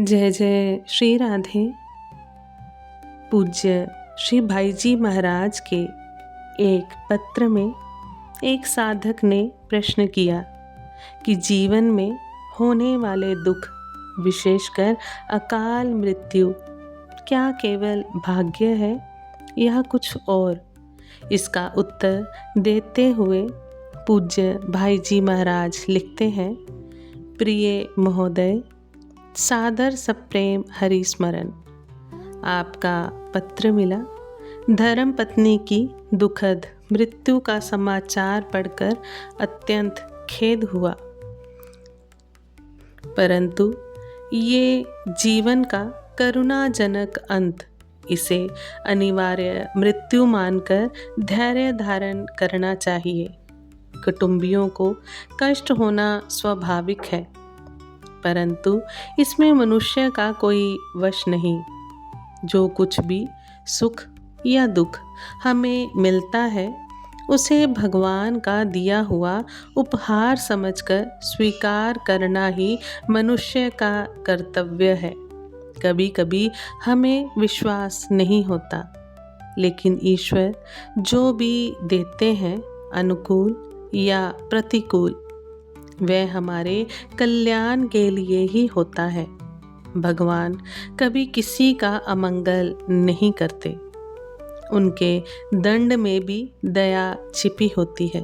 जय जय श्री राधे। पूज्य श्री भाईजी महाराज के एक पत्र में एक साधक ने प्रश्न किया कि जीवन में होने वाले दुख, विशेषकर अकाल मृत्यु, क्या केवल भाग्य है या कुछ और? इसका उत्तर देते हुए पूज्य भाईजी महाराज लिखते हैं, प्रिय महोदय, सादर सप्रेम हरि स्मरण। आपका पत्र मिला। धर्म पत्नी की दुखद मृत्यु का समाचार पढ़कर अत्यंत खेद हुआ, परंतु ये जीवन का करुणाजनक अंत, इसे अनिवार्य मृत्यु मानकर धैर्य धारण करना चाहिए। कुटुंबियों को कष्ट होना स्वाभाविक है, परंतु इसमें मनुष्य का कोई वश नहीं। जो कुछ भी सुख या दुख हमें मिलता है, उसे भगवान का दिया हुआ उपहार समझकर स्वीकार करना ही मनुष्य का कर्तव्य है। कभी कभी हमें विश्वास नहीं होता, लेकिन ईश्वर जो भी देते हैं, अनुकूल या प्रतिकूल, वह हमारे कल्याण के लिए ही होता है। भगवान कभी किसी का अमंगल नहीं करते। उनके दंड में भी दया छिपी होती है।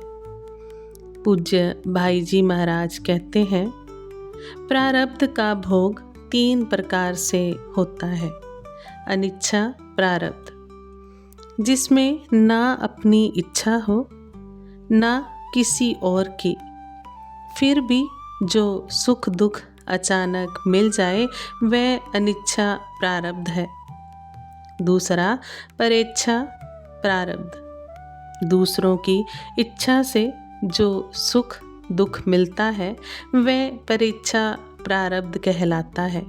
पूज्य भाईजी महाराज कहते हैं, प्रारब्ध का भोग 3 प्रकार से होता है। अनिच्छा प्रारब्ध, जिसमें ना अपनी इच्छा हो ना किसी और की, फिर भी जो सुख दुख अचानक मिल जाए वह अनिच्छा प्रारब्ध है। दूसरा परेच्छा प्रारब्ध, दूसरों की इच्छा से जो सुख दुख मिलता है वह परेच्छा प्रारब्ध कहलाता है।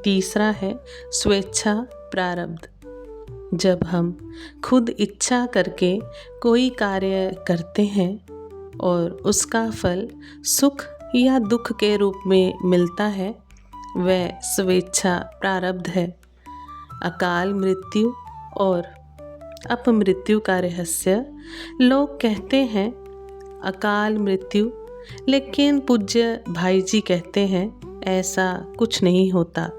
तीसरा है स्वेच्छा प्रारब्ध, जब हम खुद इच्छा करके कोई कार्य करते हैं और उसका फल सुख या दुख के रूप में मिलता है, वह स्वेच्छा प्रारब्ध है। अकाल मृत्यु और अपमृत्यु का रहस्य लोग कहते हैं अकाल मृत्यु, लेकिन पूज्य भाईजी कहते हैं ऐसा कुछ नहीं होता।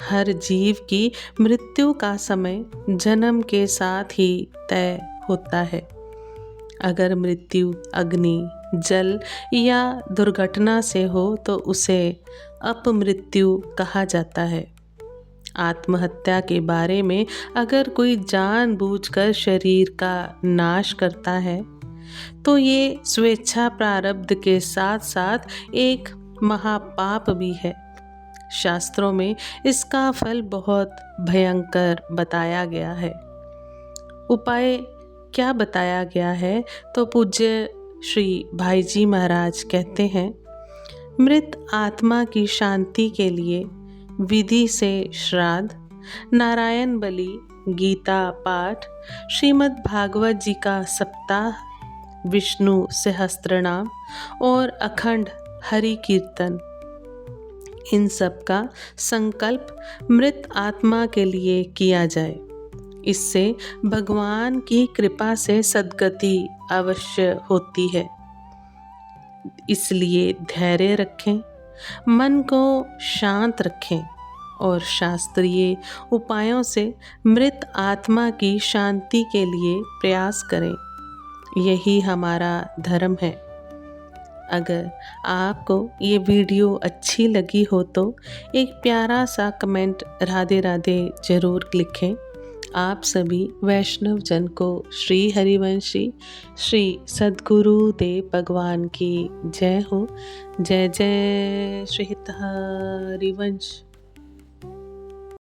हर जीव की मृत्यु का समय जन्म के साथ ही तय होता है। अगर मृत्यु अग्नि, जल या दुर्घटना से हो तो उसे अपमृत्यु कहा जाता है। आत्महत्या के बारे में अगर कोई जानबूझकर शरीर का नाश करता है तो ये स्वेच्छा प्रारब्ध के साथ साथ एक महापाप भी है। शास्त्रों में इसका फल बहुत भयंकर बताया गया है। उपाय क्या बताया गया है तो पूज्य श्री भाईजी महाराज कहते हैं, मृत आत्मा की शांति के लिए विधि से श्राद्ध, नारायण बलि, गीता पाठ, श्रीमद् भागवत जी का सप्ताह, विष्णु सहस्त्रनाम और अखंड हरि कीर्तन, इन सब का संकल्प मृत आत्मा के लिए किया जाए। इससे भगवान की कृपा से सद्गति अवश्य होती है। इसलिए धैर्य रखें, मन को शांत रखें और शास्त्रीय उपायों से मृत आत्मा की शांति के लिए प्रयास करें। यही हमारा धर्म है। अगर आपको ये वीडियो अच्छी लगी हो तो एक प्यारा सा कमेंट राधे राधे जरूर लिखें। आप सभी वैष्णव जन को श्री हरिवंशी श्री सद्गुरु देव भगवान की जय हो। जय जय श्री हरिवंश।